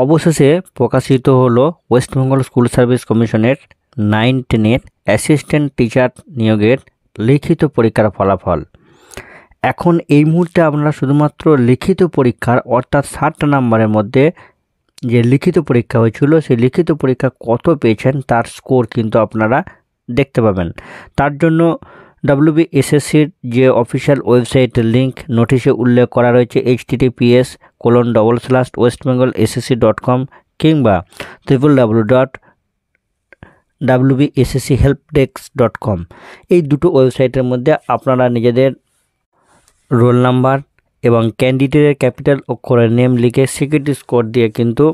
অবশেষে প্রকাশিত হলো ওয়েস্ট বেঙ্গল স্কুল সার্ভিস কমিশনের 9-10 অ্যাসিস্ট্যান্ট টিচার নিয়োগের লিখিত পরীক্ষার ফলাফল। এখন এই মুহূর্তে আপনারা শুধুমাত্র লিখিত পরীক্ষার অর্থাৎ 60 নম্বরের মধ্যে যে লিখিত পরীক্ষা হয়েছিল সেই লিখিত পরীক্ষা কত পেয়েছেন তার স্কোর কিন্তু আপনারা দেখতে পাবেন। তার জন্য WBSSCর যে অফিসিয়াল ওয়েবসাইটের লিঙ্ক নোটিশে উল্লেখ করা রয়েছে https://westbengalssc.com কিংবা www.wbsschelpdesk.com এই দুটো ওয়েবসাইটের মধ্যে আপনারা নিজেদের রোল নাম্বার এবং ক্যান্ডিডেটের ক্যাপিটাল অক্ষরের নেম লিখে সিকিউরিটি স্কোর দিয়ে কিন্তু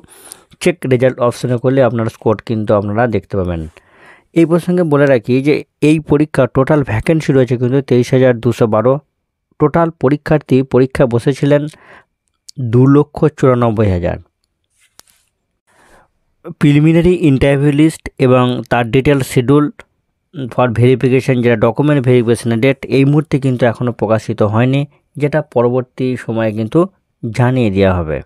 চেক রেজাল্ট অপশনে করলে আপনার স্কোর কিন্তু আপনারা দেখতে পাবেন। এই প্রসঙ্গে বলে রাখি যে এই পরীক্ষা টোটাল ভ্যাকেন্সি রয়েছে কিন্তু 23,212। টোটাল পরীক্ষার্থী পরীক্ষা বসেছিলেন 2,94,000। প্রিলিমিনারি ইন্টারভিউ লিস্ট এবং তার ডিটেল শিডিউল ফর ভেরিফিকেশন যেটা ডকুমেন্ট ভেরিফিকেশনের ডেট এই মুহূর্তে কিন্তু এখনও প্রকাশিত হয়নি, যেটা পরবর্তী সময়ে কিন্তু জানিয়ে দেওয়া হবে।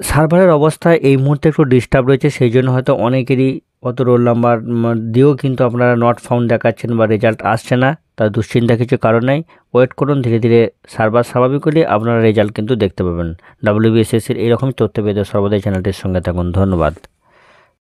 সার্ভারের অবস্থা এই মুহূর্তে একটু ডিস্টার্ব রয়েছে, সেই জন্য হয়তো অনেকেরই অত রোল নাম্বার দিয়েও কিন্তু আপনারা নট ফাউন্ড দেখাচ্ছেন বা রেজাল্ট আসছে না। তার দুশ্চিন্তা কিছু কারণ নাই, ওয়েট করুন, ধীরে ধীরে সার্ভার স্বাভাবিক হলে আপনারা রেজাল্ট কিন্তু দেখতে পাবেন। WBSSCর এইরকম তথ্য পেতে সর্বদাই চ্যানেলটির সঙ্গে থাকুন। ধন্যবাদ।